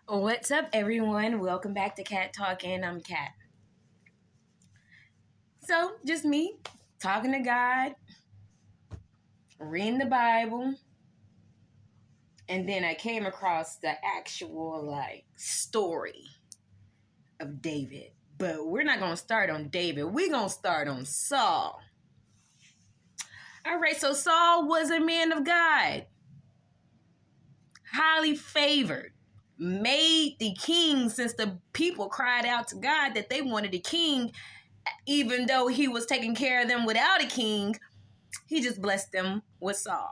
What's up, everyone? Welcome back to Cat Talk, and I'm Cat. So, just me talking to God, reading the Bible, and then I came across the actual story of David. But we're not gonna start on David. We're gonna start on Saul. All right, so Saul was a man of God, highly favored, made the king since the people cried out to God that they wanted a king, even though he was taking care of them without a king. He just blessed them with Saul.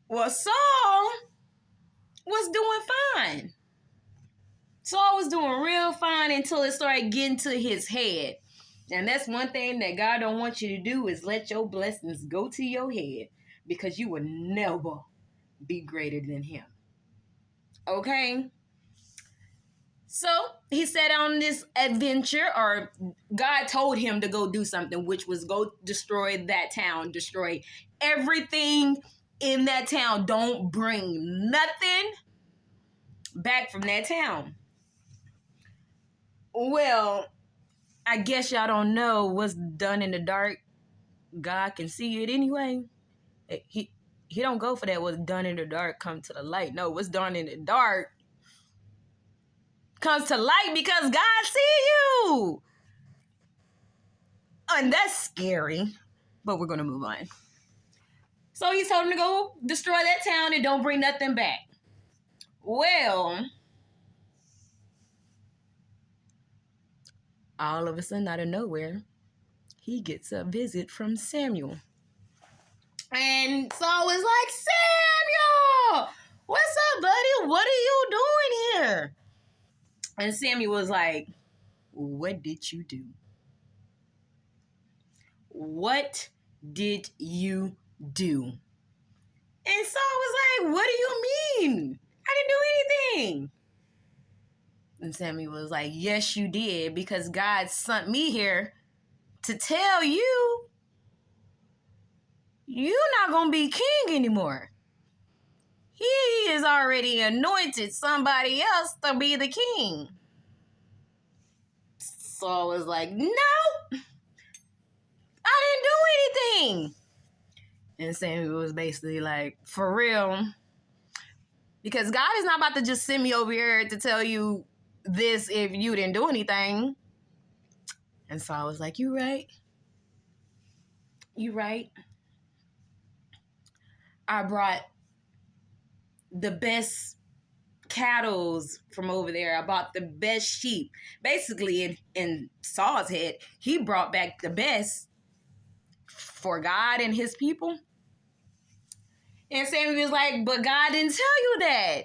Well, Saul was doing fine. Saul was doing real fine until it started getting to his head. And that's one thing that God don't want you to do is let your blessings go to your head, because you will never be greater than him. Okay? So he set on this adventure, or God told him to go do something, which was go destroy that town, destroy everything in that town. Don't bring nothing back from that town. Well, I guess y'all don't know what's done in the dark. God can see it anyway. He don't go for that. What's done in the dark come to the light. No, what's done in the dark comes to light because God see you. And that's scary. But we're going to move on. So he told him to go destroy that town and don't bring nothing back. Well, all of a sudden, out of nowhere, he gets a visit from Samuel. And Saul was like, Samuel, what's up, buddy? What are you doing here? And Samuel was like, what did you do? What did you do? And Saul was like, what do you mean? I didn't do anything. And Samuel was like, yes, you did, because God sent me here to tell you you're not going to be king anymore. He has already anointed somebody else to be the king. Saul was like, no, I didn't do anything. And Samuel was basically like, for real? Because God is not about to just send me over here to tell you this if you didn't do anything. And Saul was like, you right. You right. I brought the best cattle from over there. I bought the best sheep. Basically, in Saul's head, he brought back the best for God and his people. And Samuel was like, but God didn't tell you that.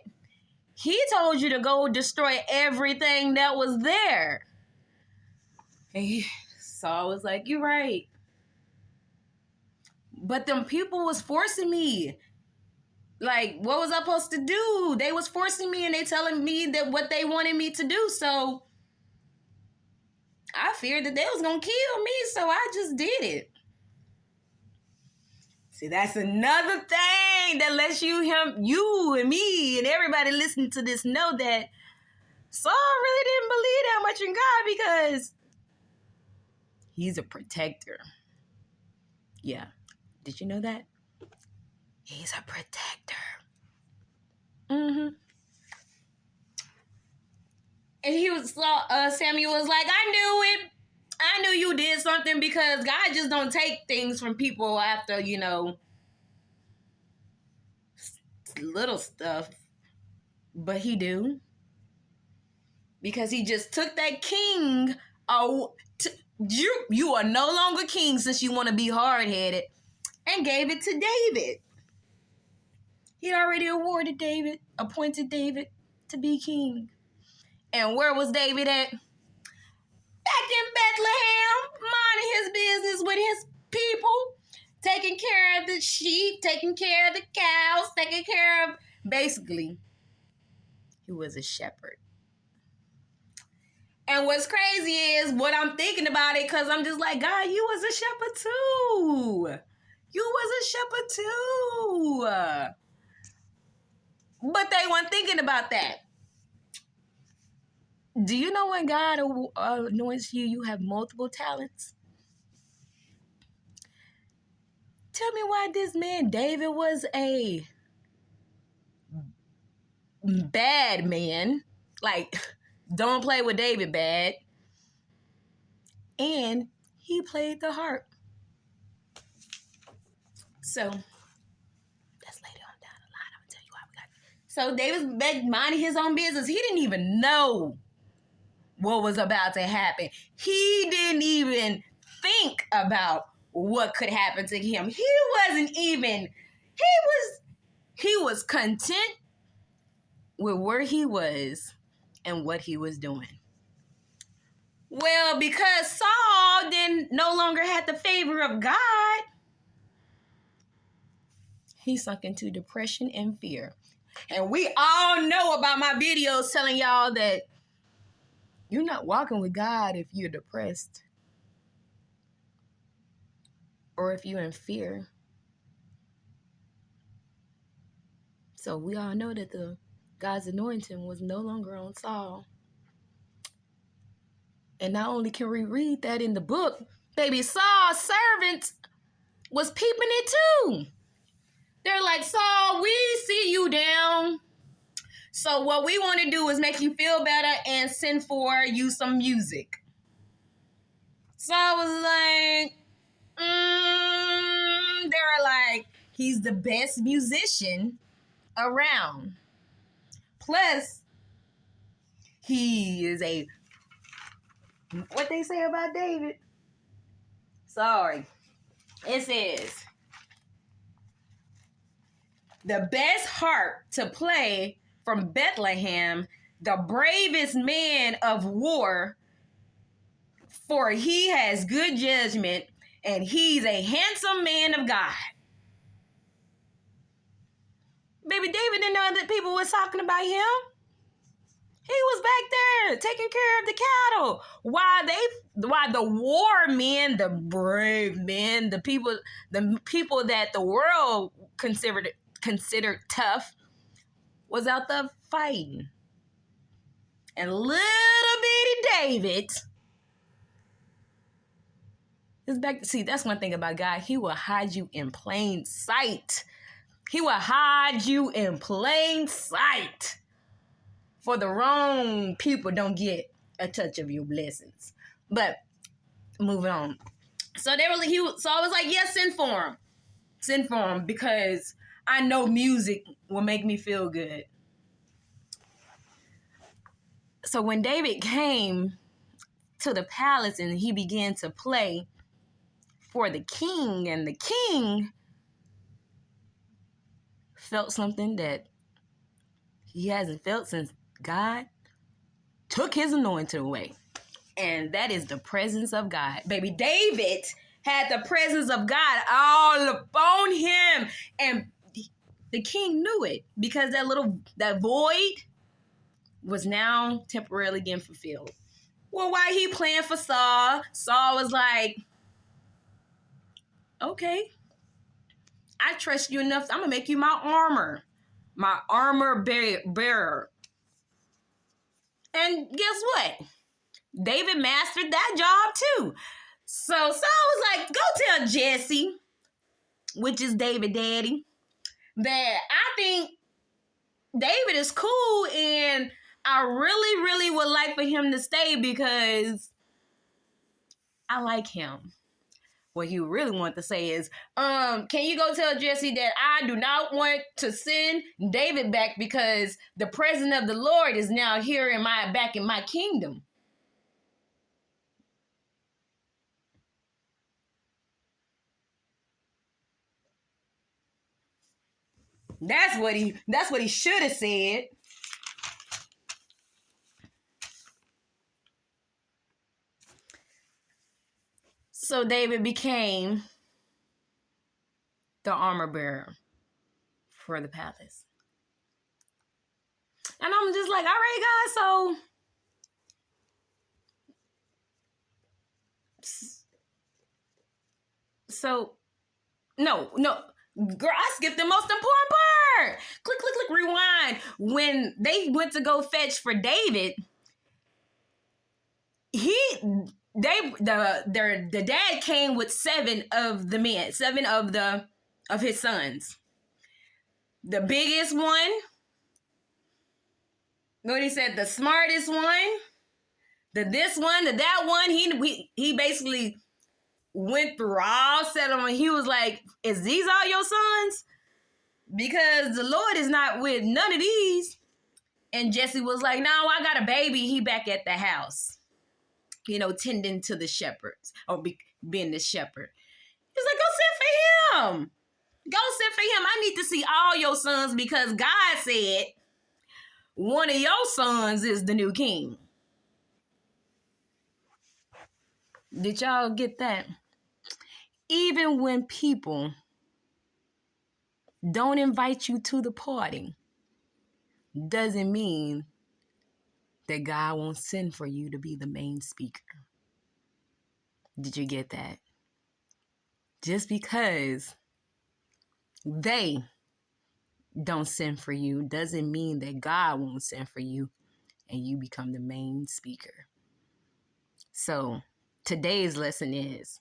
He told you to go destroy everything that was there. And Saul was like, you're right. But them people was forcing me. Like, what was I supposed to do? They was forcing me and they telling me that what they wanted me to do. So I feared that they was going to kill me. So I just did it. See, that's another thing that lets you and me and everybody listening to this know that Saul really didn't believe that much in God, because he's a protector. Yeah. Did you know that? He's a protector. Mm-hmm. And Samuel was like, I knew it. I knew you did something, because God just don't take things from people after, little stuff. But he do. Because he just took that king. You are no longer king since you want to be hard-headed, and gave it to David. He already appointed David to be king. And where was David at? Back in Bethlehem, minding his business with his people, taking care of the sheep, taking care of the cows, taking care of, basically, he was a shepherd. And what's crazy is what I'm thinking about it, because I'm just like, God, you was a shepherd too. You was a shepherd too. But they weren't thinking about that. Do you know when God anoints you, you have multiple talents? Tell me why this man David was a bad man. Like, don't play with David bad. And he played the harp. So, that's later on down the line. I'm going to tell you why we got it. So, David's back minding his own business. He didn't even know what was about to happen. He didn't even think about what could happen to him. He was content with where he was and what he was doing. Well, because Saul then no longer had the favor of God, he sunk into depression and fear. And we all know about my videos telling y'all that you're not walking with God if you're depressed or if you're in fear. So we all know that God's anointing was no longer on Saul. And not only can we read that in the book, baby, Saul's servants was peeping it too. They're like, Saul, we see you down. So what we want to do is make you feel better and send for you some music. Saul was like, they're like, he's the best musician around. Plus, he is what they say about David? Sorry. It says, the best harp to play from Bethlehem, the bravest man of war, for he has good judgment, and he's a handsome man of God. Baby, David didn't know that people was talking about him. He was back there taking care of the cattle. While the war men, the brave men, the people that the world considered tough, was out there fighting. And little bitty David is back. See, that's one thing about God. He will hide you in plain sight. He will hide you in plain sight. For the wrong people don't get a touch of your blessings. But moving on. So Saul was like, yes, send for him. Send for him because I know music will make me feel good. So when David came to the palace and he began to play for the king, and the king felt something that he hasn't felt since God took his anointing away. And that is the presence of God. Baby, David had the presence of God all upon him. And the king knew it because that void was now temporarily getting fulfilled. Well, while he playing for Saul, Saul was like, okay, I trust you enough. I'm going to make you my armor bearer. And guess what? David mastered that job too. So Saul was like, go tell Jesse, which is David's daddy, that I think David is cool and I really, really would like for him to stay because I like him. What he really wanted to say is, can you go tell Jesse that I do not want to send David back because the presence of the Lord is now here back in my kingdom. That's what he should have said. So David became the armor bearer for the palace. And I'm just like, all right, guys, no, girl, I skipped the most important part. Click, click, click, rewind. When they went to go fetch for David, the dad came with 7 of the men, 7 of his sons. The biggest one, what he said, the smartest one, this one, that one. He basically went through all 7 of them. He was like, "Is these all your sons? Because the Lord is not with none of these." And Jesse was like, "No, I got a baby. He back at the house, tending to the shepherds, or being the shepherd." He's like, "Go sit for him. Go sit for him. I need to see all your sons, because God said one of your sons is the new king." Did y'all get that? Even when people don't invite you to the party, doesn't mean that God won't send for you to be the main speaker. Did you get that? Just because they don't send for you doesn't mean that God won't send for you and you become the main speaker. So today's lesson is,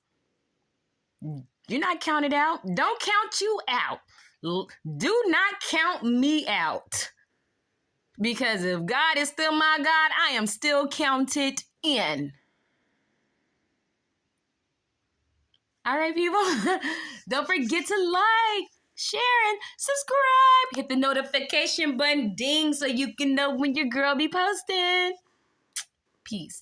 you're not counted out. Don't count you out. Do not count me out. Because if God is still my God, I am still counted in. All right, people. Don't forget to like, share, and subscribe. Hit the notification button, ding, so you can know when your girl be posting. Peace.